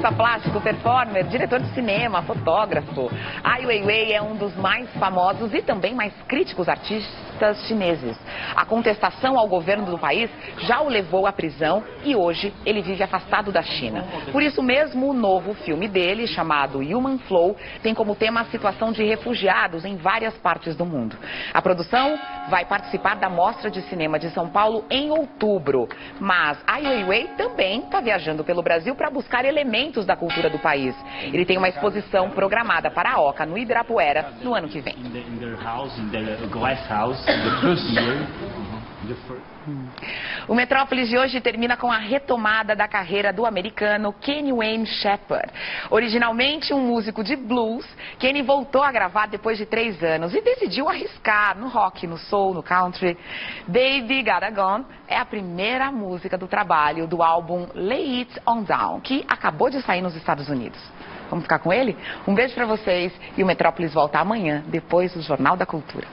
artista plástico, performer, diretor de cinema, fotógrafo. Ai Weiwei é um dos mais famosos e também mais críticos artistas chineses. A contestação ao governo do país já o levou à prisão e hoje ele vive afastado da China. Por isso mesmo, o novo filme dele, chamado Human Flow, tem como tema a situação de refugiados em várias partes do mundo. A produção vai participar da Mostra de Cinema de São Paulo em outubro. Mas Ai Weiwei também está viajando pelo Brasil para buscar elementos da cultura do país. Ele tem uma exposição programada para a Oca, no Ibirapuera, no ano que vem. O Metrópolis de hoje termina com a retomada da carreira do americano Kenny Wayne Shepherd. Originalmente um músico de blues, Kenny voltou a gravar depois de 3 anos e decidiu arriscar no rock, no soul, no country. Baby Gotta Gone é a primeira música do trabalho do álbum Lay It On Down, que acabou de sair nos Estados Unidos. Vamos ficar com ele? Um beijo pra vocês e o Metrópolis volta amanhã, depois do Jornal da Cultura.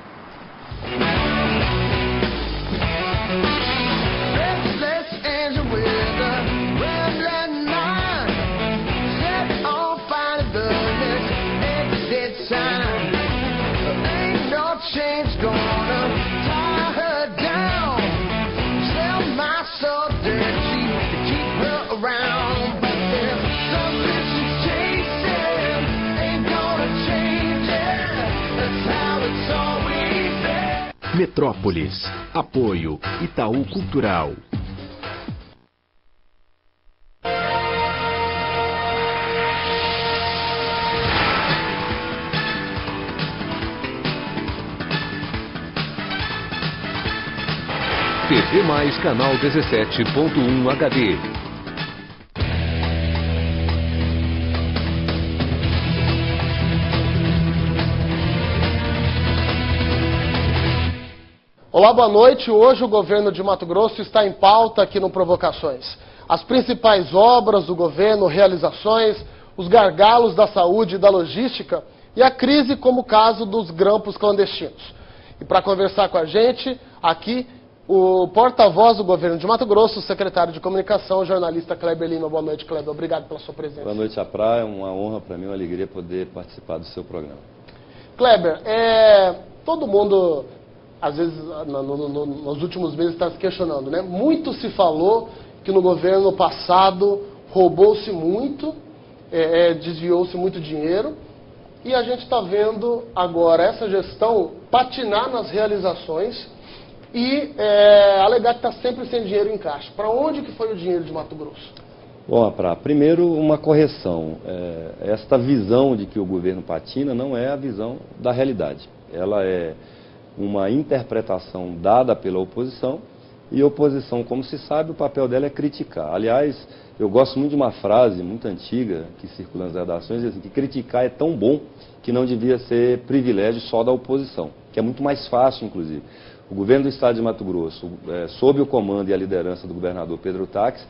Metrópolis. Apoio Itaú Cultural. TV Mais canal 17.1 HD. Olá, boa noite. Hoje o governo de Mato Grosso está em pauta aqui no Provocações. As principais obras do governo, realizações, os gargalos da saúde e da logística e a crise como o caso dos grampos clandestinos. E para conversar com a gente, aqui, o porta-voz do governo de Mato Grosso, o secretário de Comunicação, o jornalista Kleber Lima. Boa noite, Kleber. Obrigado pela sua presença. Boa noite, Aprá. É uma honra para mim, uma alegria poder participar do seu programa. Kleber, todo mundo, às vezes, nos últimos meses está se questionando, né? Muito se falou que no governo passado roubou-se muito, desviou-se muito dinheiro, e a gente está vendo agora essa gestão patinar nas realizações e alegar que está sempre sem dinheiro em caixa. Para onde que foi o dinheiro de Mato Grosso? Bom, Aprá, primeiro uma correção. Esta visão de que o governo patina não é a visão da realidade. Ela é uma interpretação dada pela oposição, e a oposição, como se sabe, o papel dela é criticar. Aliás, eu gosto muito de uma frase muito antiga que circula nas redações, assim, que criticar é tão bom que não devia ser privilégio só da oposição, que é muito mais fácil, inclusive. O governo do estado de Mato Grosso, sob o comando e a liderança do governador Pedro Táxi,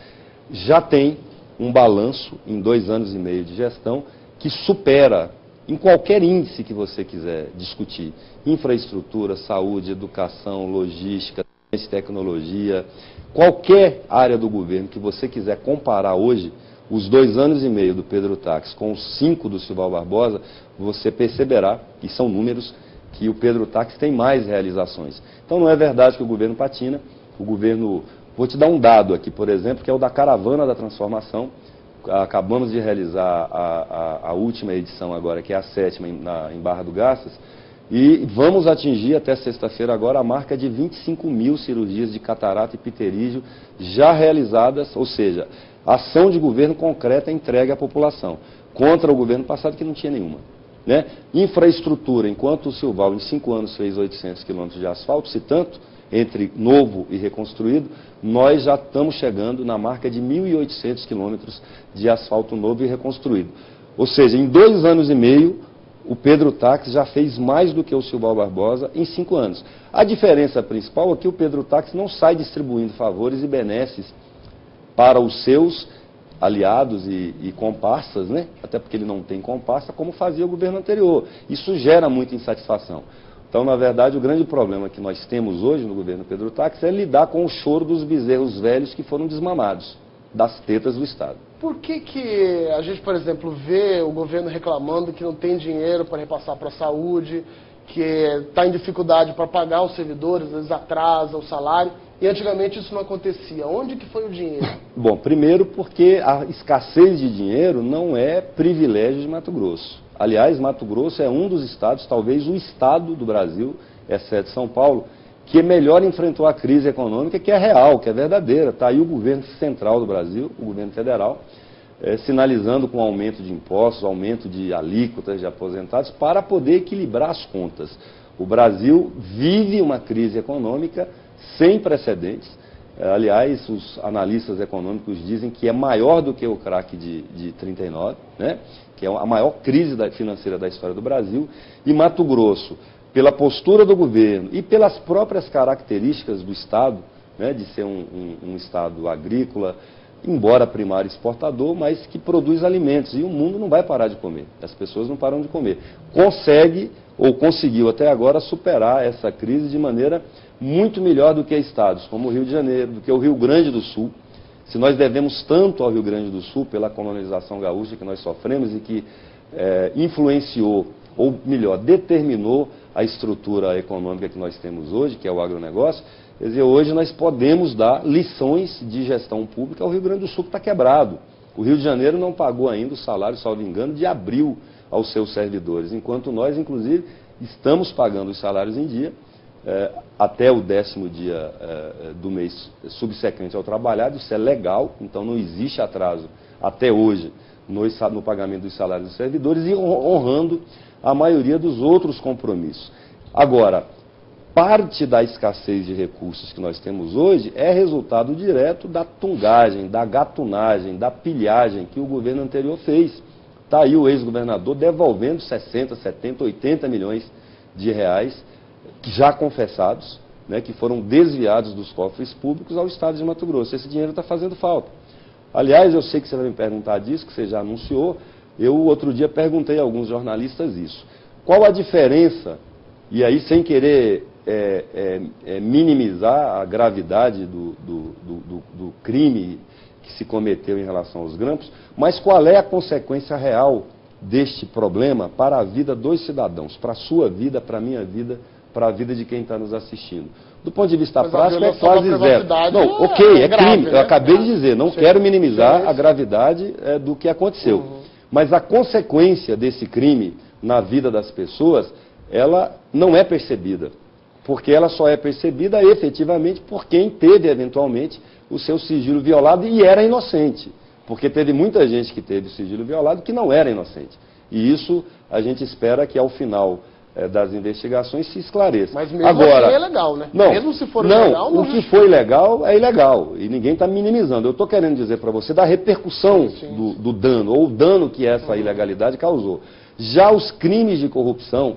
já tem um balanço em 2 anos e meio de gestão que supera em qualquer índice que você quiser discutir: infraestrutura, saúde, educação, logística, tecnologia, qualquer área do governo que você quiser comparar hoje, os 2 anos e meio do Pedro Táxi com os 5 do Silval Barbosa, você perceberá, e são números, que o Pedro Táxi tem mais realizações. Então não é verdade que o governo patina. O governo, vou te dar um dado aqui, por exemplo, que é o da Caravana da Transformação. Acabamos de realizar a última edição agora, que é a 7ª em Barra do Garças, e vamos atingir até sexta-feira agora a marca de 25 mil cirurgias de catarata e pterígio já realizadas, ou seja, ação de governo concreta entregue à população, contra o governo passado que não tinha nenhuma. Né? Infraestrutura, enquanto o Silval em 5 anos fez 800 quilômetros de asfalto, se tanto, entre novo e reconstruído, nós já estamos chegando na marca de 1.800 quilômetros de asfalto novo e reconstruído. Ou seja, em 2 anos e meio, o Pedro Táxi já fez mais do que o Silval Barbosa em 5 anos. A diferença principal é que o Pedro Táxi não sai distribuindo favores e benesses para os seus aliados e comparsas, né? Até porque ele não tem comparsa, como fazia o governo anterior. Isso gera muita insatisfação. Então, na verdade, o grande problema que nós temos hoje no governo Pedro Táxi é lidar com o choro dos bezerros velhos que foram desmamados. das tetas do Estado. Por que a gente, por exemplo, vê o governo reclamando que não tem dinheiro para repassar para a saúde, que está em dificuldade para pagar os servidores, às vezes atrasa o salário, e antigamente isso não acontecia? Onde que foi o dinheiro? Bom, primeiro porque a escassez de dinheiro não é privilégio de Mato Grosso. Aliás, Mato Grosso é um dos estados, talvez o estado do Brasil, exceto São Paulo, que melhor enfrentou a crise econômica, que é real, que é verdadeira. Está aí o governo central do Brasil, o governo federal, sinalizando com aumento de impostos, aumento de alíquotas de aposentados, para poder equilibrar as contas. O Brasil vive uma crise econômica sem precedentes. Aliás, os analistas econômicos dizem que é maior do que o crack de 39, né? Que é a maior crise financeira da história do Brasil. E Mato Grosso, pela postura do governo e pelas próprias características do Estado, né, de ser um Estado agrícola, embora primário exportador, mas que produz alimentos. E o mundo não vai parar de comer, as pessoas não param de comer. Consegue, ou conseguiu até agora, superar essa crise de maneira muito melhor do que estados como o Rio de Janeiro, do que o Rio Grande do Sul. Se nós devemos tanto ao Rio Grande do Sul pela colonização gaúcha que nós sofremos e que influenciou, ou melhor, determinou a estrutura econômica que nós temos hoje, que é o agronegócio, quer dizer, hoje nós podemos dar lições de gestão pública ao Rio Grande do Sul, que está quebrado. O Rio de Janeiro não pagou ainda o salário, salvo engano, de abril aos seus servidores, enquanto nós, inclusive, estamos pagando os salários em dia, até o 10º dia do mês subsequente ao trabalhado. Isso é legal, então não existe atraso até hoje no pagamento dos salários dos servidores e honrando a maioria dos outros compromissos. Agora, parte da escassez de recursos que nós temos hoje é resultado direto da tungagem, da gatunagem, da pilhagem que o governo anterior fez. Está aí o ex-governador devolvendo 60, 70, 80 milhões de reais já confessados, né, que foram desviados dos cofres públicos ao Estado de Mato Grosso. Esse dinheiro está fazendo falta. Aliás, eu sei que você vai me perguntar disso, que você já anunciou. Eu, outro dia, perguntei a alguns jornalistas isso. Qual a diferença, e aí sem querer minimizar a gravidade do crime que se cometeu em relação aos grampos, mas qual é a consequência real deste problema para a vida dos cidadãos, para a sua vida, para a minha vida, para a vida de quem está nos assistindo. Do ponto de vista prático, é quase zero. Não, ok, é crime. Né? Eu acabei de dizer, não quero minimizar a gravidade do que aconteceu. Mas a consequência desse crime na vida das pessoas, ela não é percebida. Porque ela só é percebida efetivamente por quem teve, eventualmente, o seu sigilo violado e era inocente. Porque teve muita gente que teve o sigilo violado que não era inocente. E isso a gente espera que ao final das investigações se esclareça. Mas mesmo agora, assim é legal, né? Não, mesmo se for ilegal, não, o que foi legal é ilegal. E ninguém está minimizando. Eu estou querendo dizer para você da repercussão do dano, ou o dano que essa ilegalidade causou. Já os crimes de corrupção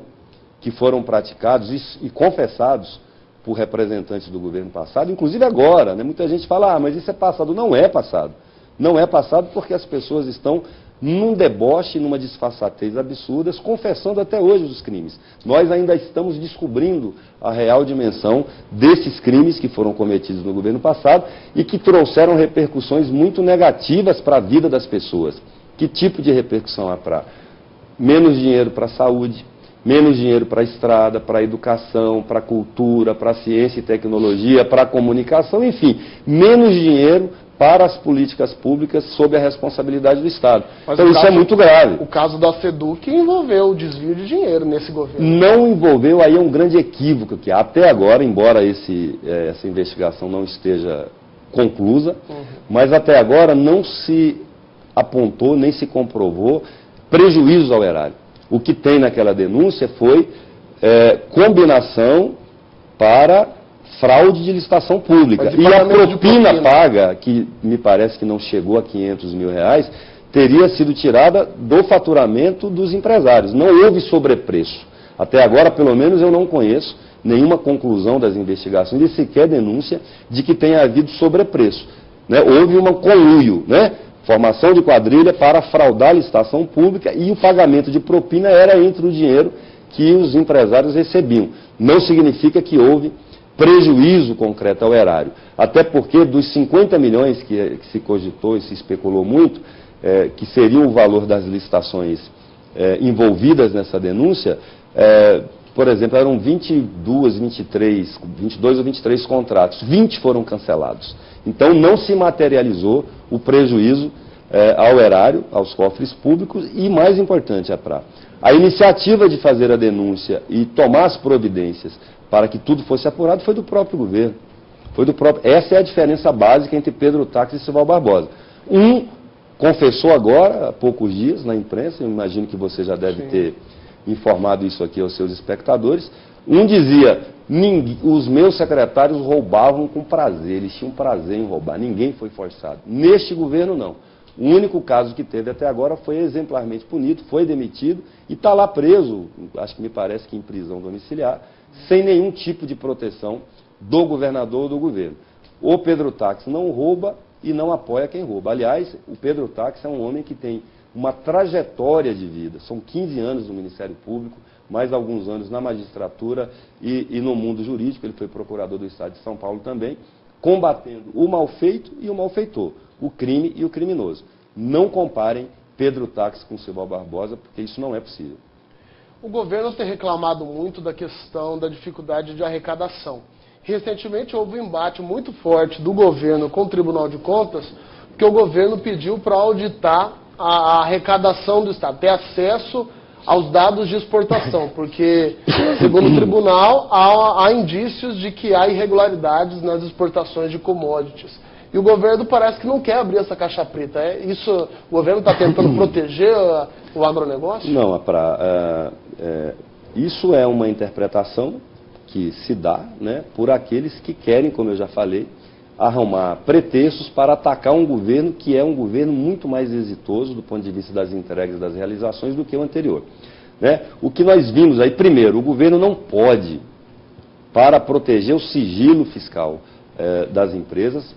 que foram praticados e confessados por representantes do governo passado, inclusive agora, né? Muita gente fala, mas isso é passado. Não é passado. Não é passado porque as pessoas estão num deboche, numa disfarçatez absurdas, confessando até hoje os crimes. Nós ainda estamos descobrindo a real dimensão desses crimes que foram cometidos no governo passado e que trouxeram repercussões muito negativas para a vida das pessoas. Que tipo de repercussão há para menos dinheiro para a saúde, menos dinheiro para a estrada, para a educação, para a cultura, para a ciência e tecnologia, para a comunicação, enfim, menos dinheiro para as políticas públicas sob a responsabilidade do Estado. Mas então isso é muito grave. O caso da SEDUC envolveu o desvio de dinheiro nesse governo. Não envolveu, aí é um grande equívoco que até agora, embora essa investigação não esteja conclusa, mas até agora não se apontou nem se comprovou prejuízos ao erário. O que tem naquela denúncia foi combinação para fraude de licitação pública. E a propina paga, que me parece que não chegou a R$500 mil, teria sido tirada do faturamento dos empresários. Não houve sobrepreço. Até agora, pelo menos, eu não conheço nenhuma conclusão das investigações e sequer denúncia de que tenha havido sobrepreço. Né? Houve um conluio, né? Formação de quadrilha para fraudar a licitação pública e o pagamento de propina era entre o dinheiro que os empresários recebiam. Não significa que houve prejuízo concreto ao erário. Até porque dos 50 milhões que se cogitou e se especulou muito, que seria o valor das licitações envolvidas nessa denúncia, por exemplo, eram 22 ou 23 contratos, 20 foram cancelados. Então não se materializou o prejuízo ao erário, aos cofres públicos e, mais importante, a iniciativa de fazer a denúncia e tomar as providências para que tudo fosse apurado foi do próprio governo. Essa é a diferença básica entre Pedro Táxi e Sival Barbosa. Um confessou agora, há poucos dias, na imprensa, eu imagino que você já deve ter informado isso aqui aos seus espectadores. Um dizia, os meus secretários roubavam com prazer, eles tinham prazer em roubar, ninguém foi forçado. Neste governo, não. O único caso que teve até agora foi exemplarmente punido, foi demitido e está lá preso, acho que me parece que em prisão domiciliar, sem nenhum tipo de proteção do governador ou do governo. O Pedro Táxi não rouba e não apoia quem rouba. Aliás, o Pedro Táxi é um homem que tem uma trajetória de vida. São 15 anos no Ministério Público, mais alguns anos na magistratura e no mundo jurídico. Ele foi procurador do Estado de São Paulo também, combatendo o mal feito e o malfeitor, o crime e o criminoso. Não comparem Pedro Táxi com Sival Barbosa, porque isso não é possível. O governo tem reclamado muito da questão da dificuldade de arrecadação. Recentemente houve um embate muito forte do governo com o Tribunal de Contas, porque o governo pediu para auditar a arrecadação do Estado, ter acesso aos dados de exportação, porque, segundo o tribunal, há indícios de que há irregularidades nas exportações de commodities. E o governo parece que não quer abrir essa caixa preta. O governo está tentando proteger o agronegócio? Não, isso é uma interpretação que se dá, né, por aqueles que querem, como eu já falei, arrumar pretextos para atacar um governo que é um governo muito mais exitoso do ponto de vista das entregas, das realizações, do que o anterior. Né? O que nós vimos aí, primeiro, o governo não pode, para proteger o sigilo fiscal das empresas,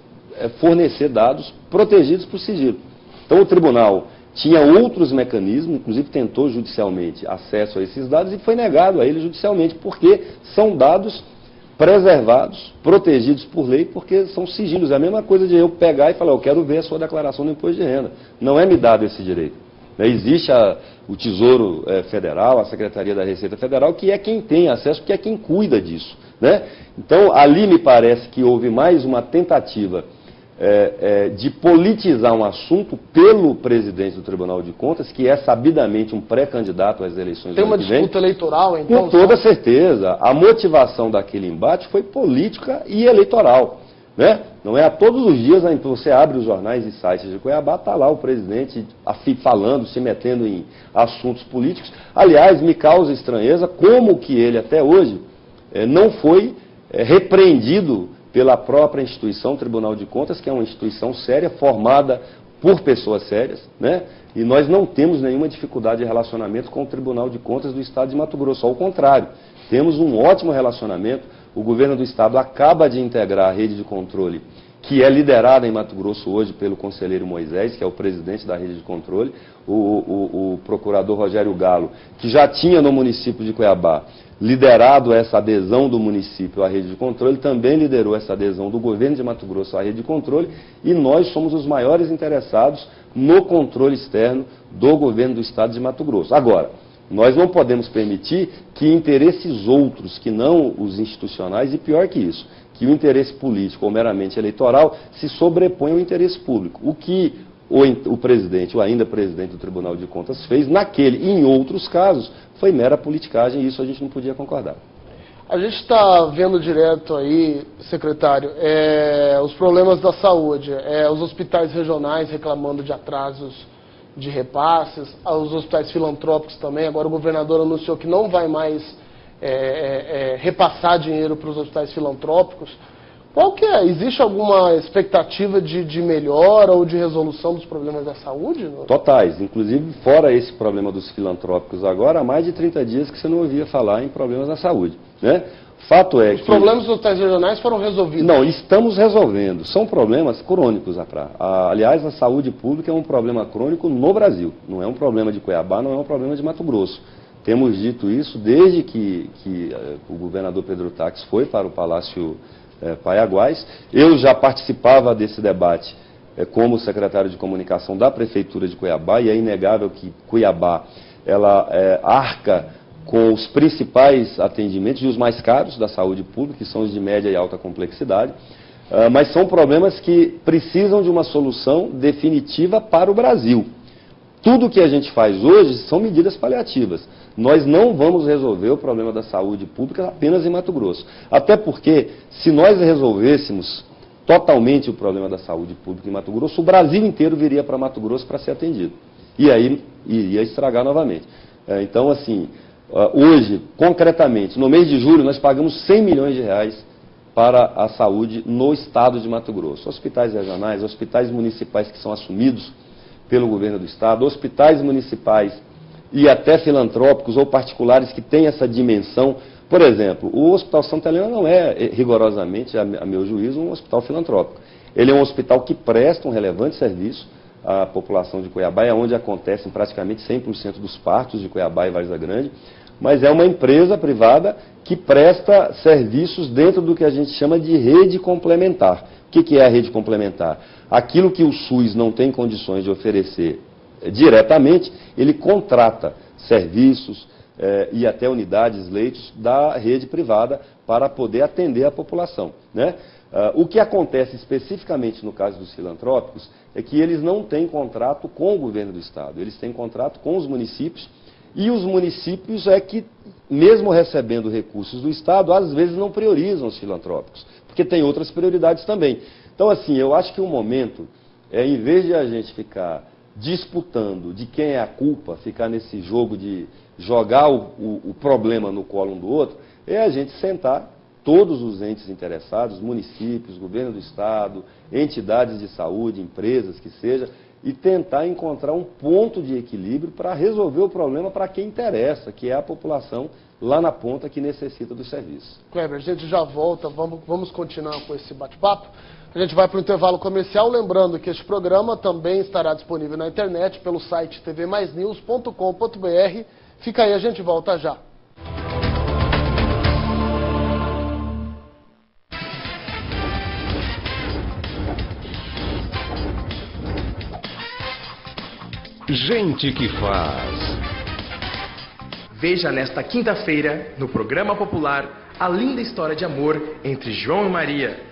fornecer dados protegidos por sigilo. Então o tribunal tinha outros mecanismos, inclusive tentou judicialmente acesso a esses dados e foi negado a ele judicialmente, porque são dados preservados, protegidos por lei, porque são sigilos. É a mesma coisa de eu pegar e falar, eu quero ver a sua declaração do imposto de renda. Não é me dado esse direito. Existe o Tesouro Federal, a Secretaria da Receita Federal, que é quem tem acesso, que é quem cuida disso. Né? Então, ali me parece que houve mais uma tentativa de politizar um assunto pelo presidente do Tribunal de Contas, que é sabidamente um pré-candidato às eleições do ano que vem. Tem uma disputa eleitoral, então? Com toda certeza. A motivação daquele embate foi política e eleitoral. Né? Não é a todos os dias, você abre os jornais e sites de Cuiabá, está lá o presidente falando, se metendo em assuntos políticos. Aliás, me causa estranheza como que ele até hoje não foi repreendido pela própria instituição, Tribunal de Contas, que é uma instituição séria, formada por pessoas sérias, né? E nós não temos nenhuma dificuldade de relacionamento com o Tribunal de Contas do Estado de Mato Grosso, ao contrário, temos um ótimo relacionamento. O governo do Estado acaba de integrar a rede de controle, que é liderada em Mato Grosso hoje pelo conselheiro Moisés, que é o presidente da rede de controle, o procurador Rogério Galo, que já tinha no município de Cuiabá liderado essa adesão do município à rede de controle, também liderou essa adesão do governo de Mato Grosso à rede de controle, e nós somos os maiores interessados no controle externo do governo do Estado de Mato Grosso. Agora, nós não podemos permitir que interesses outros, que não os institucionais, e pior que isso, que o interesse político ou meramente eleitoral se sobreponha ao interesse público. O que o presidente, ou ainda presidente do Tribunal de Contas, fez naquele e em outros casos, foi mera politicagem, e isso a gente não podia concordar. A gente está vendo direto aí, secretário, os problemas da saúde, os hospitais regionais reclamando de atrasos de repasses, os hospitais filantrópicos também. Agora o governador anunciou que não vai mais repassar dinheiro para os hospitais filantrópicos. Qual que é? Existe alguma expectativa de melhora ou de resolução dos problemas da saúde? Totais. Inclusive, fora esse problema dos filantrópicos agora, há mais de 30 dias que você não ouvia falar em problemas na saúde. Né? Fato é que... Os problemas dos hospitais regionais foram resolvidos? Não, estamos resolvendo. São problemas crônicos, aliás, a saúde pública é um problema crônico no Brasil. Não é um problema de Cuiabá, não é um problema de Mato Grosso. Temos dito isso desde que o governador Pedro Taques foi para o Palácio Paiaguás. Eu já participava desse debate como secretário de comunicação da Prefeitura de Cuiabá, e é inegável que Cuiabá ela arca com os principais atendimentos e os mais caros da saúde pública, que são os de média e alta complexidade, mas são problemas que precisam de uma solução definitiva para o Brasil. Tudo que a gente faz hoje são medidas paliativas. Nós não vamos resolver o problema da saúde pública apenas em Mato Grosso. Até porque, se nós resolvêssemos totalmente o problema da saúde pública em Mato Grosso, o Brasil inteiro viria para Mato Grosso para ser atendido. E aí iria estragar novamente. Então, assim, hoje, concretamente, no mês de julho, nós pagamos 100 milhões de reais para a saúde no estado de Mato Grosso. Hospitais regionais, hospitais municipais que são assumidos pelo governo do estado, hospitais municipais e até filantrópicos ou particulares que têm essa dimensão. Por exemplo, o Hospital Santa Helena não é rigorosamente, a meu juízo, um hospital filantrópico. Ele é um hospital que presta um relevante serviço à população de Cuiabá, é onde acontecem praticamente 100% dos partos de Cuiabá e Várzea Grande, mas é uma empresa privada que presta serviços dentro do que a gente chama de rede complementar. O que é a rede complementar? Aquilo que o SUS não tem condições de oferecer diretamente, ele contrata serviços e até unidades, leitos da rede privada para poder atender a população, né? O que acontece especificamente no caso dos filantrópicos é que eles não têm contrato com o governo do estado, eles têm contrato com os municípios, e os municípios é que, mesmo recebendo recursos do estado, às vezes não priorizam os filantrópicos, porque tem outras prioridades também. Então, assim, eu acho que o momento em vez de a gente ficar disputando de quem é a culpa, ficar nesse jogo de jogar o problema no colo um do outro, é a gente sentar todos os entes interessados, municípios, governo do estado, entidades de saúde, empresas, que seja, e tentar encontrar um ponto de equilíbrio para resolver o problema para quem interessa, que é a população lá na ponta que necessita do serviço. Kleber, a gente já volta, vamos continuar com esse bate-papo. A gente vai para o intervalo comercial, lembrando que este programa também estará disponível na internet pelo site tvmaisnews.com.br. Fica aí, a gente volta já. Gente que faz. Veja nesta quinta-feira, no programa popular, a linda história de amor entre João e Maria.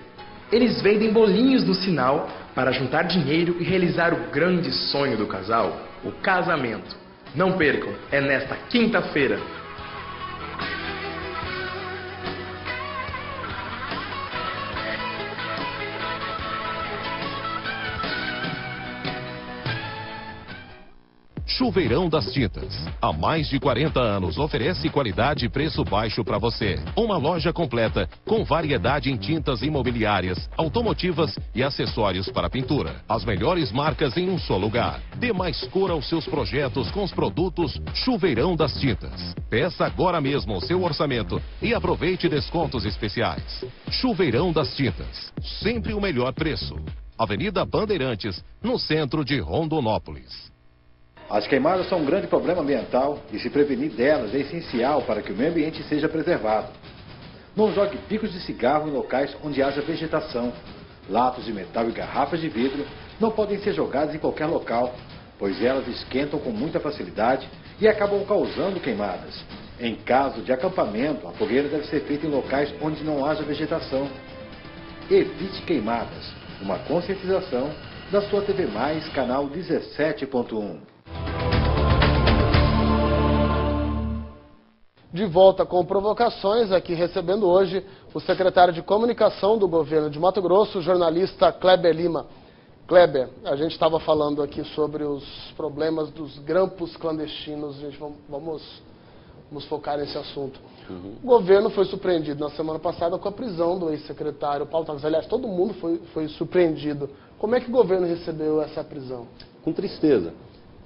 Eles vendem bolinhos no sinal para juntar dinheiro e realizar o grande sonho do casal, o casamento. Não percam, é nesta quinta-feira. Chuveirão das Tintas. Há mais de 40 anos oferece qualidade e preço baixo para você. Uma loja completa com variedade em tintas imobiliárias, automotivas e acessórios para pintura. As melhores marcas em um só lugar. Dê mais cor aos seus projetos com os produtos Chuveirão das Tintas. Peça agora mesmo o seu orçamento e aproveite descontos especiais. Chuveirão das Tintas. Sempre o melhor preço. Avenida Bandeirantes, no centro de Rondonópolis. As queimadas são um grande problema ambiental e se prevenir delas é essencial para que o meio ambiente seja preservado. Não jogue picos de cigarro em locais onde haja vegetação. Latas de metal e garrafas de vidro não podem ser jogadas em qualquer local, pois elas esquentam com muita facilidade e acabam causando queimadas. Em caso de acampamento, a fogueira deve ser feita em locais onde não haja vegetação. Evite queimadas. Uma conscientização da sua TV Mais, canal 17.1. De volta com provocações, aqui recebendo hoje o secretário de Comunicação do Governo de Mato Grosso, o jornalista Kleber Lima. Kleber, a gente estava falando aqui sobre os problemas dos grampos clandestinos, vamos focar nesse assunto. O governo foi surpreendido na semana passada com a prisão do ex-secretário Paulo Taques. Aliás, todo mundo foi surpreendido. Como é que o governo recebeu essa prisão? Com tristeza.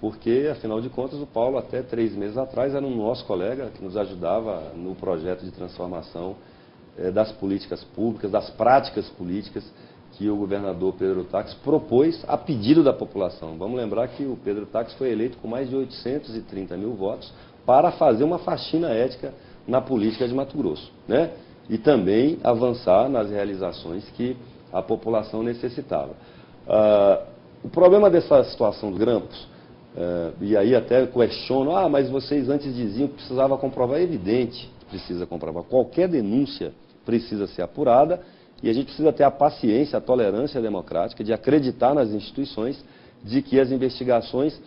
Porque, afinal de contas, o Paulo, até 3 meses atrás, era um nosso colega que nos ajudava no projeto de transformação das políticas públicas, das práticas políticas que o governador Pedro Taques propôs a pedido da população. Vamos lembrar que o Pedro Taques foi eleito com mais de 830 mil votos, para fazer uma faxina ética na política de Mato Grosso, né? E também avançar nas realizações que a população necessitava. O problema dessa situação dos grampos, e aí até questiono, mas vocês antes diziam que precisava comprovar. É evidente que precisa comprovar. Qualquer denúncia precisa ser apurada e a gente precisa ter a paciência, a tolerância democrática de acreditar nas instituições de que as investigações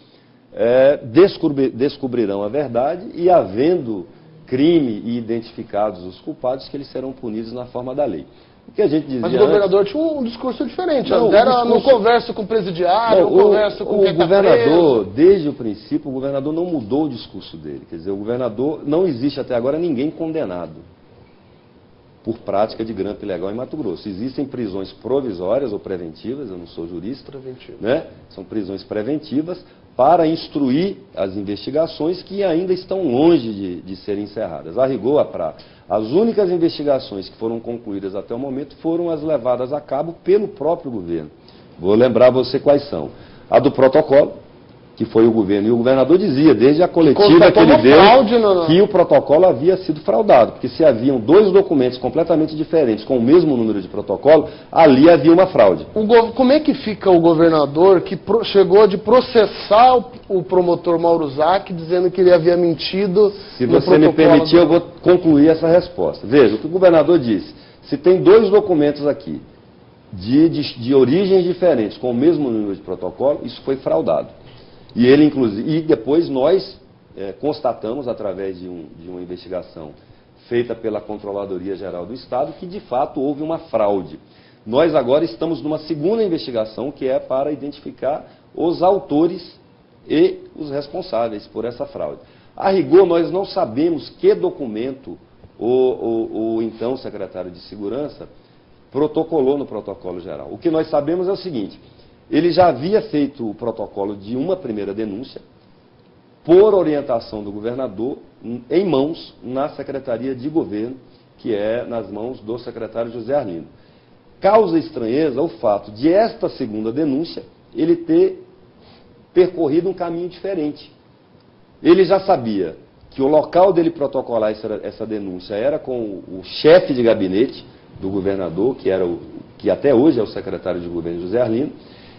descobrirão a verdade e, havendo crime e identificados os culpados, que eles serão punidos na forma da lei. O que a gente dizia Mas o governador tinha um discurso diferente. Não, não converso com o presidiário, não converso com quem está preso. O governador, desde o princípio, o governador não mudou o discurso dele. Quer dizer, o governador, não existe até agora ninguém condenado por prática de grampo ilegal em Mato Grosso. Existem prisões provisórias ou preventivas, eu não sou jurista, né? São prisões preventivas para instruir as investigações que ainda estão longe de serem encerradas. A rigor, as únicas investigações que foram concluídas até o momento foram as levadas a cabo pelo próprio governo. Vou lembrar você quais são. A do protocolo, que foi o governo, e o governador dizia, desde a coletiva que ele deu, que o protocolo havia sido fraudado, porque se haviam 2 documentos completamente diferentes, com o mesmo número de protocolo, ali havia uma fraude. Como é que fica o governador que chegou de processar o promotor Mauro Zac, dizendo que ele havia mentido? Se você me permitir, eu vou concluir essa resposta. Veja, o que o governador disse, se tem 2 documentos aqui, de origens diferentes, com o mesmo número de protocolo, isso foi fraudado. E ele, inclusive, e depois nós constatamos, através de uma investigação feita pela Controladoria Geral do Estado, que de fato houve uma fraude. Nós agora estamos numa segunda investigação, que é para identificar os autores e os responsáveis por essa fraude. A rigor, nós não sabemos que documento o então secretário de Segurança protocolou no protocolo geral. O que nós sabemos é o seguinte: ele já havia feito o protocolo de uma primeira denúncia, por orientação do governador, em mãos na Secretaria de Governo, que é nas mãos do secretário José Arlindo. Causa estranheza o fato de esta segunda denúncia ele ter percorrido um caminho diferente. Ele já sabia que o local dele protocolar essa denúncia era com o chefe de gabinete do governador, que até hoje é o secretário de Governo José Arlindo,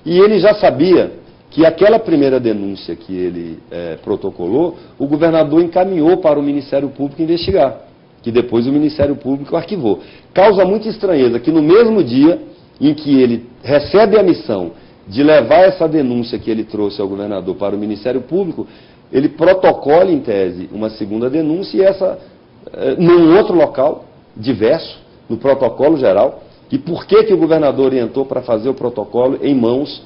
e ele já sabia que aquela primeira denúncia que ele protocolou, o governador encaminhou para o Ministério Público investigar, que depois o Ministério Público arquivou. Causa muita estranheza que no mesmo dia em que ele recebe a missão de levar essa denúncia que ele trouxe ao governador para o Ministério Público, ele protocola em tese uma segunda denúncia, e essa num outro local, diverso, no protocolo geral. E por que o governador orientou para fazer o protocolo em mãos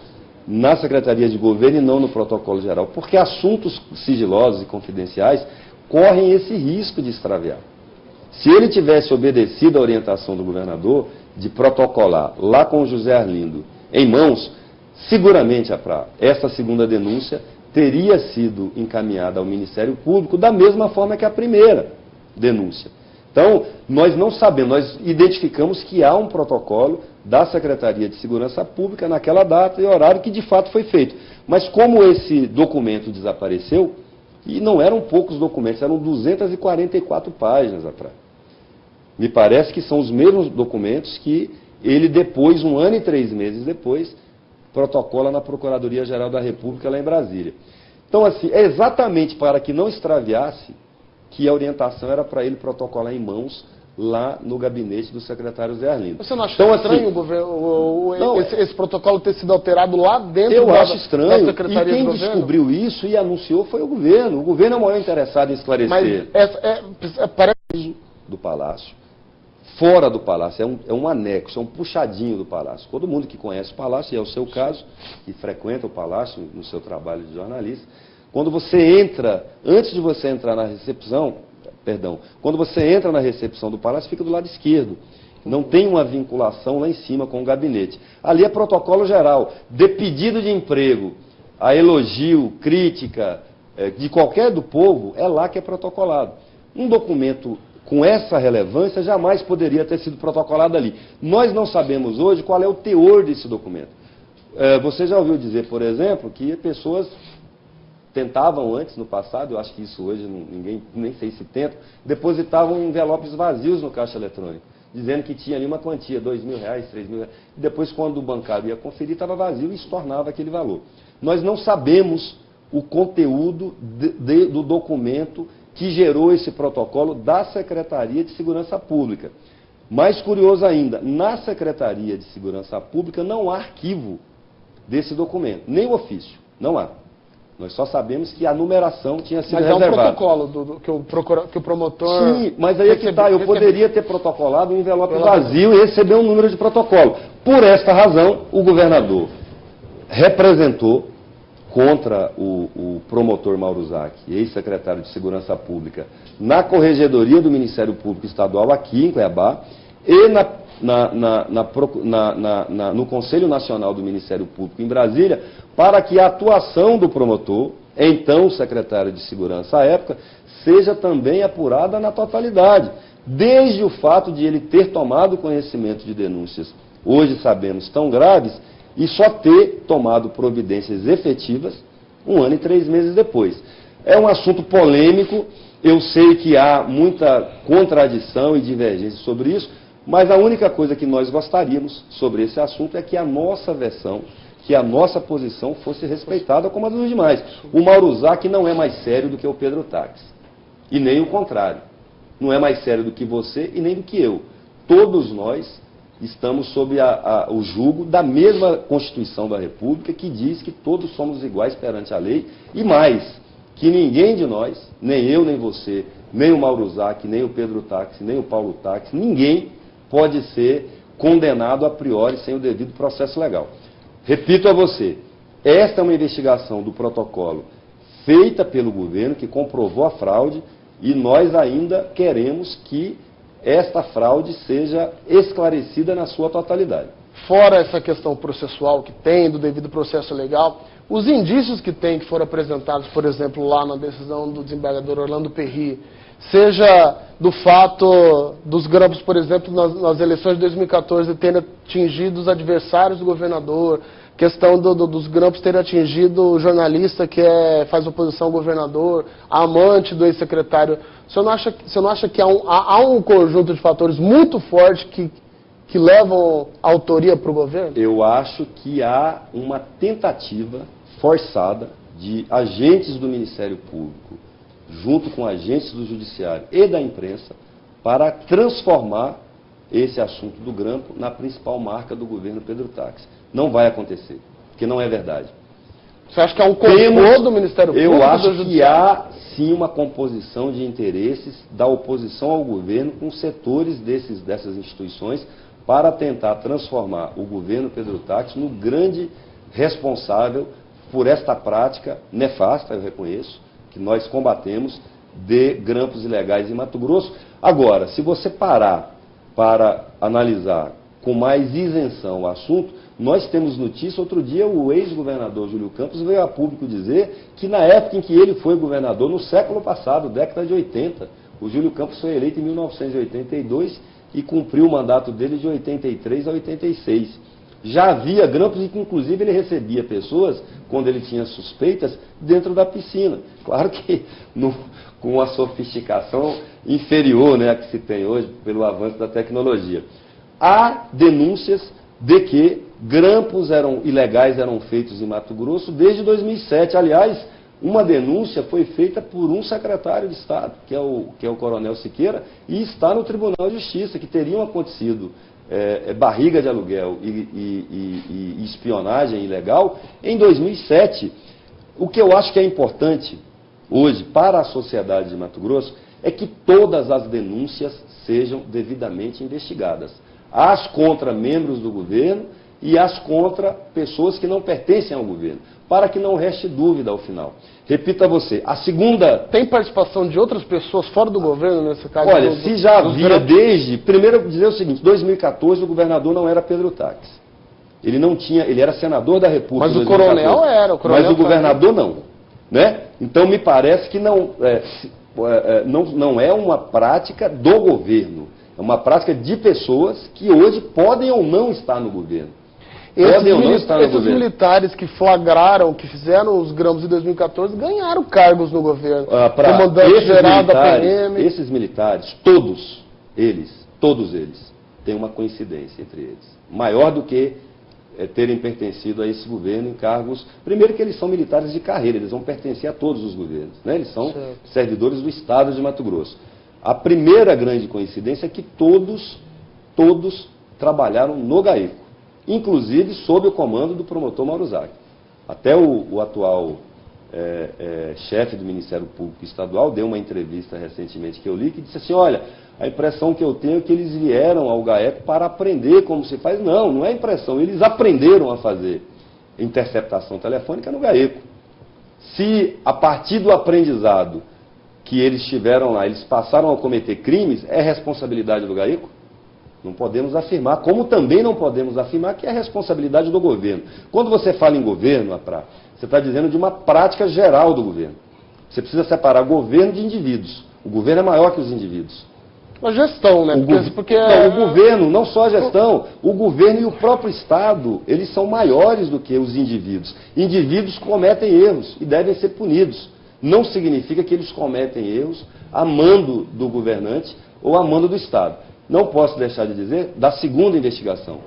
na Secretaria de Governo e não no protocolo geral? Porque assuntos sigilosos e confidenciais correm esse risco de extraviar. Se ele tivesse obedecido a orientação do governador de protocolar lá com o José Arlindo em mãos, seguramente essa segunda denúncia teria sido encaminhada ao Ministério Público da mesma forma que a primeira denúncia. Então, nós não sabemos, nós identificamos que há um protocolo da Secretaria de Segurança Pública naquela data e horário que de fato foi feito. Mas como esse documento desapareceu, e não eram poucos documentos, eram 244 páginas atrás. Me parece que são os mesmos documentos que ele depois, 1 ano e 3 meses depois, protocola na Procuradoria-Geral da República lá em Brasília. Então, assim, é exatamente para que não extraviasse que a orientação era para ele protocolar em mãos lá no gabinete do secretário Zé Arlindo. Você não acha estranho esse protocolo ter sido alterado lá dentro da Secretaria de Governo? E quem de descobriu isso e anunciou foi o governo. O governo é o maior interessado em esclarecer. Mas parece do Palácio. Fora do Palácio, é um anexo, é um puxadinho do Palácio. Todo mundo que conhece o Palácio, e é o seu caso, e frequenta o Palácio no seu trabalho de jornalista, quando você entra, antes de você entrar na recepção, quando você entra na recepção do Palácio, fica do lado esquerdo. Não tem uma vinculação lá em cima com o gabinete. Ali é protocolo geral, de pedido de emprego, a elogio, crítica, de qualquer do povo, é lá que é protocolado. Um documento com essa relevância jamais poderia ter sido protocolado ali. Nós não sabemos hoje qual é o teor desse documento. Você já ouviu dizer, por exemplo, que pessoas tentavam antes, no passado, eu acho que isso hoje ninguém, nem sei se tenta, depositavam envelopes vazios no caixa eletrônico, dizendo que tinha ali uma quantia, R$2.000, R$3.000. Depois, quando o bancário ia conferir, estava vazio e se tornava aquele valor. Nós não sabemos o conteúdo do documento que gerou esse protocolo da Secretaria de Segurança Pública. Mais curioso ainda, na Secretaria de Segurança Pública não há arquivo desse documento, nem o ofício, não há. Nós só sabemos que a numeração tinha sido reservada. Mas é um protocolo que o promotor... Sim, mas aí é que está, eu poderia ter protocolado um envelope vazio e receber um número de protocolo. Por esta razão, o governador representou contra o promotor Mauro Zac, ex-secretário de Segurança Pública, na Corregedoria do Ministério Público Estadual aqui em Cuiabá e no Conselho Nacional do Ministério Público em Brasília, para que a atuação do promotor, então secretário de Segurança à época, seja também apurada na totalidade, desde o fato de ele ter tomado conhecimento de denúncias, hoje sabemos, tão graves, e só ter tomado providências efetivas 1 ano e 3 meses depois. É um assunto polêmico, eu sei que há muita contradição e divergência sobre isso, mas a única coisa que nós gostaríamos sobre esse assunto é que a nossa versão, que a nossa posição fosse respeitada como a dos demais. O Mauro Zac não é mais sério do que o Pedro Táxi, e nem o contrário. Não é mais sério do que você e nem do que eu. Todos nós estamos sob o jugo da mesma Constituição da República, que diz que todos somos iguais perante a lei, e mais, que ninguém de nós, nem eu, nem você, nem o Mauro Zac, nem o Pedro Táxi, nem o Paulo Táxi, ninguém pode ser condenado a priori sem o devido processo legal. Repito a você, esta é uma investigação do protocolo feita pelo governo, que comprovou a fraude, e nós ainda queremos que esta fraude seja esclarecida na sua totalidade. Fora essa questão processual que tem, do devido processo legal, os indícios que tem, que foram apresentados, por exemplo, lá na decisão do desembargador Orlando Perry, seja do fato dos grampos, por exemplo, nas eleições de 2014, terem atingido os adversários do governador, questão dos grampos terem atingido o jornalista que faz oposição ao governador, a amante do ex-secretário. Você não acha que há um conjunto de fatores muito forte que levam a autoria para o governo? Eu acho que há uma tentativa forçada de agentes do Ministério Público, junto com agentes do Judiciário e da imprensa, para transformar esse assunto do grampo na principal marca do governo Pedro Táxi. Não vai acontecer, porque não é verdade. Você acha que há um complô do Ministério Público? Eu acho que há, sim, uma composição de interesses da oposição ao governo com setores dessas instituições para tentar transformar o governo Pedro Táxi no grande responsável por esta prática nefasta, eu reconheço, que nós combatemos, de grampos ilegais em Mato Grosso. Agora, se você parar para analisar com mais isenção o assunto, nós temos notícia, outro dia o ex-governador Júlio Campos veio a público dizer que na época em que ele foi governador, no século passado, década de 80, o Júlio Campos foi eleito em 1982 e cumpriu o mandato dele de 83 a 86. Já havia grampos em que, inclusive, ele recebia pessoas, quando ele tinha suspeitas, dentro da piscina. Claro que com uma sofisticação inferior, né, a que se tem hoje pelo avanço da tecnologia. Há denúncias de que grampos ilegais eram feitos em Mato Grosso desde 2007. Aliás, uma denúncia foi feita por um secretário de Estado, que é o coronel Siqueira, e está no Tribunal de Justiça, que teriam acontecido barriga de aluguel e espionagem ilegal em 2007. O que eu acho que é importante hoje para a sociedade de Mato Grosso é que todas as denúncias sejam devidamente investigadas. As contra membros do governo e as contra pessoas que não pertencem ao governo, para que não reste dúvida ao final. Repito a você, a segunda... Tem participação de outras pessoas fora do governo nesse caso? Olha, se já havia desde... Primeiro, dizer o seguinte, em 2014 o governador não era Pedro Táxi. Ele não tinha... Ele era senador da República. Mas o coronel era. Mas o governador não. Né? Então me parece que não é uma prática do governo. É uma prática de pessoas que hoje podem ou não estar no governo. podem ou não estar no esses governo. militares que flagraram, que fizeram os grampos em 2014, ganharam cargos no governo. Comandante-geral da PM. Esses militares, todos eles, têm uma coincidência entre eles. Maior do que terem pertencido a esse governo em cargos... Primeiro que eles são militares de carreira, eles vão pertencer a todos os governos, né? Eles são servidores do Estado de Mato Grosso. A primeira grande coincidência é que todos trabalharam no GAECO, inclusive sob o comando do promotor Mauro Zac. Até o atual chefe do Ministério Público Estadual deu uma entrevista recentemente que eu li, que disse assim, olha, a impressão que eu tenho é que eles vieram ao GAECO para aprender como se faz. Não é impressão, eles aprenderam a fazer interceptação telefônica no GAECO. Se a partir do aprendizado que eles tiveram lá, eles passaram a cometer crimes, é responsabilidade do GAECO? Não podemos afirmar, como também não podemos afirmar que é responsabilidade do governo. Quando você fala em governo, você está dizendo de uma prática geral do governo. Você precisa separar governo de indivíduos. O governo é maior que os indivíduos. A gestão, né? O governo, não só a gestão, o governo e o próprio Estado, eles são maiores do que os indivíduos. Indivíduos cometem erros e devem ser punidos. Não significa que eles cometem erros a mando do governante ou a mando do Estado. Não posso deixar de dizer da segunda investigação,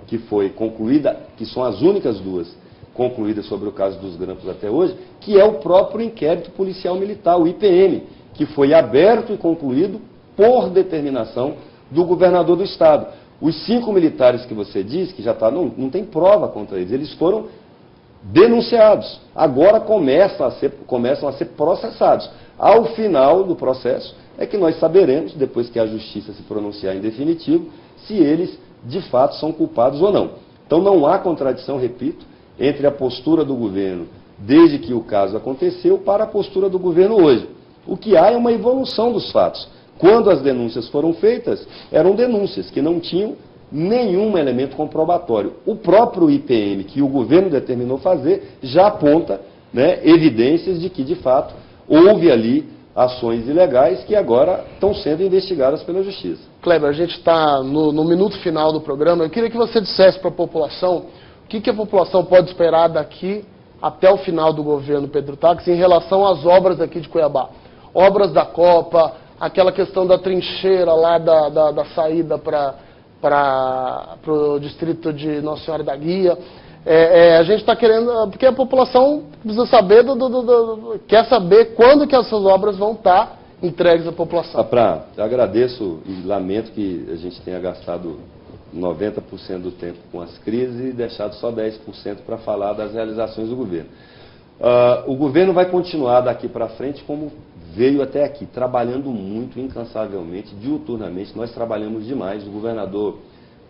que foi concluída, que são as únicas duas concluídas sobre o caso dos grampos até hoje, que é o próprio inquérito policial militar, o IPM, que foi aberto e concluído por determinação do governador do Estado. Os 5 militares que você diz, que já não tem prova contra eles, eles foram denunciados. Agora começam a ser processados. Ao final do processo é que nós saberemos, depois que a justiça se pronunciar em definitivo, se eles de fato são culpados ou não. Então não há contradição, repito, entre a postura do governo desde que o caso aconteceu para a postura do governo hoje. O que há é uma evolução dos fatos. Quando as denúncias foram feitas, eram denúncias que não tinham nenhum elemento comprobatório. O próprio IPM, que o governo determinou fazer, já aponta, né, evidências de que, de fato, houve ali ações ilegais que agora estão sendo investigadas pela Justiça. Kleber, a gente está no minuto final do programa. Eu queria que você dissesse para a população o que a população pode esperar daqui até o final do governo Pedro Táxi em relação às obras aqui de Cuiabá. Obras da Copa, aquela questão da trincheira lá da saída para o distrito de Nossa Senhora da Guia. A gente está querendo, porque a população precisa saber, quer saber quando que essas obras vão estar entregues à população. Eu agradeço e lamento que a gente tenha gastado 90% do tempo com as crises e deixado só 10% para falar das realizações do governo. O governo vai continuar daqui para frente como veio até aqui, trabalhando muito, incansavelmente, diuturnamente. Nós trabalhamos demais. O governador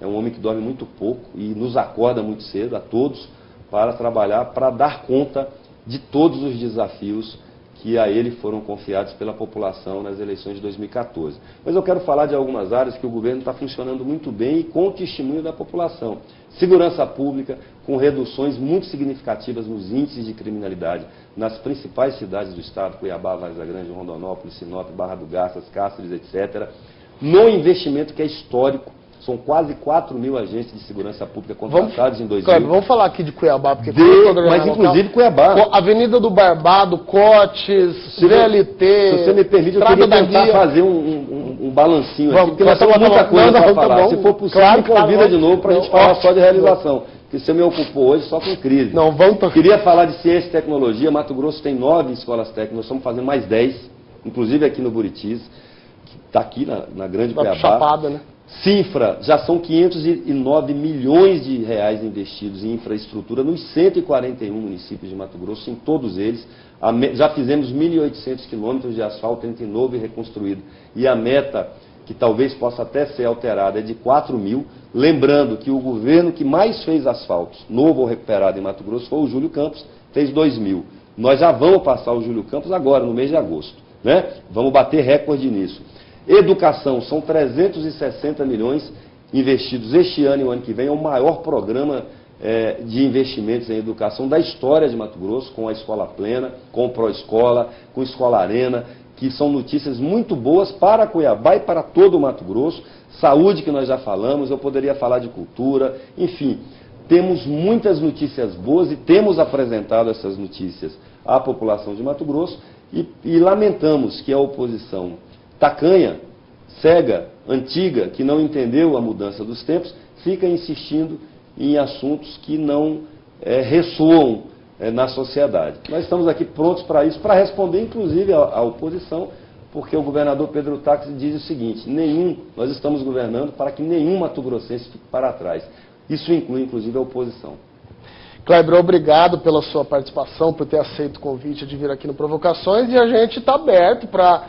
é um homem que dorme muito pouco e nos acorda muito cedo, a todos, para trabalhar, para dar conta de todos os desafios que a ele foram confiados pela população nas eleições de 2014. Mas eu quero falar de algumas áreas que o governo está funcionando muito bem e com o testemunho da população. Segurança pública, com reduções muito significativas nos índices de criminalidade nas principais cidades do estado, Cuiabá, Vargas Grande, Rondonópolis, Sinop, Barra do Garças, Cáceres, etc. No investimento que é histórico, são quase 4 mil agentes de segurança pública contratados em 2000. Vamos falar aqui de Cuiabá, porque mas inclusive Cuiabá. Avenida do Barbado, Cotes, VLT. Se você me permite, eu queria tentar fazer um balancinho aqui, porque nós temos muita coisa para falar. Se for possível, me convida de novo para a gente falar só de realização. Porque você me ocupou hoje só com crise. Queria falar de ciência e tecnologia. Mato Grosso tem 9 escolas técnicas, nós estamos fazendo mais 10, inclusive aqui no Buritis, que está aqui na Grande Cuiabá. Chapada, né? Cifra, já são 509 milhões de reais investidos em infraestrutura nos 141 municípios de Mato Grosso, em todos eles. Já fizemos 1.800 quilômetros de asfalto entre novo e reconstruído. E a meta, que talvez possa até ser alterada, é de 4 mil. Lembrando que o governo que mais fez asfaltos, novo ou recuperado em Mato Grosso, foi o Júlio Campos, fez 2 mil. Nós já vamos passar o Júlio Campos agora, no mês de agosto, né? Vamos bater recorde nisso. Educação, são 360 milhões investidos este ano e o ano que vem. É o maior programa de investimentos em educação da história de Mato Grosso, com a Escola Plena, com o Proescola, com a Escola Arena, que são notícias muito boas para Cuiabá e para todo o Mato Grosso. Saúde, que nós já falamos, eu poderia falar de cultura, enfim. temos muitas notícias boas e temos apresentado essas notícias à população de Mato Grosso e lamentamos que a oposição tacanha, cega, antiga, que não entendeu a mudança dos tempos, fica insistindo em assuntos que não ressoam na sociedade. Nós estamos aqui prontos para isso, para responder inclusive à oposição, porque o governador Pedro Táxi diz o seguinte: nós estamos governando para que nenhum mato-grossense fique para trás. Isso inclui inclusive a oposição. Kleber, obrigado pela sua participação, por ter aceito o convite de vir aqui no Provocações, e a gente está aberto para,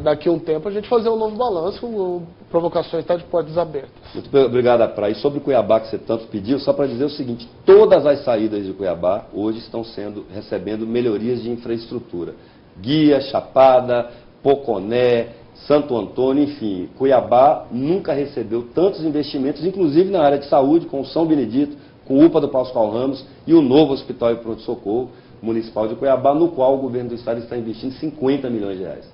daqui a um tempo, a gente fazer um novo balanço. O Provocações está de portas abertas. Muito obrigado, Praia. E sobre Cuiabá, que você tanto pediu, só para dizer o seguinte: todas as saídas de Cuiabá hoje estão recebendo melhorias de infraestrutura. Guia, Chapada, Poconé, Santo Antônio, enfim, Cuiabá nunca recebeu tantos investimentos, inclusive na área de saúde, com o São Benedito, com o UPA do Pascoal Ramos e o novo Hospital de Pronto-Socorro Municipal de Cuiabá, no qual o governo do estado está investindo 50 milhões de reais.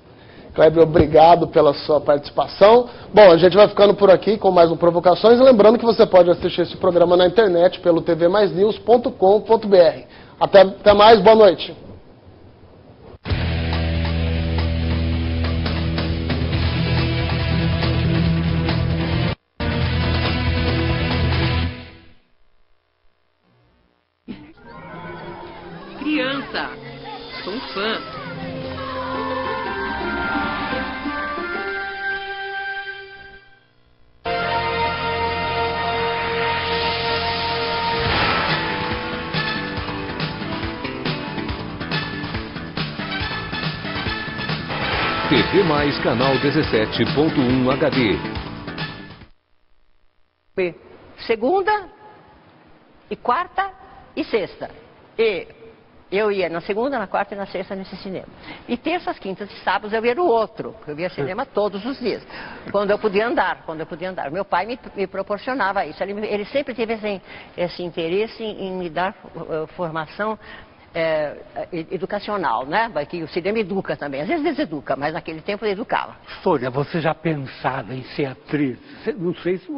Kleber, obrigado pela sua participação. Bom, a gente vai ficando por aqui com mais um Provocações, lembrando que você pode assistir esse programa na internet pelo tvmaisnews.com.br. Até mais, boa noite. Criança, sou um fã. TV Mais canal 17.1 HD. Segunda e quarta e sexta. E eu ia na segunda, na quarta e na sexta nesse cinema. E terças, quintas e sábados eu ia no outro. Eu via cinema todos os dias. Quando eu podia andar. Meu pai me proporcionava isso. Ele sempre teve esse interesse em me dar formação educacional, né? Que o cinema educa também. Às vezes deseduca, mas naquele tempo ele educava. Sônia, você já pensava em ser atriz? Não sei se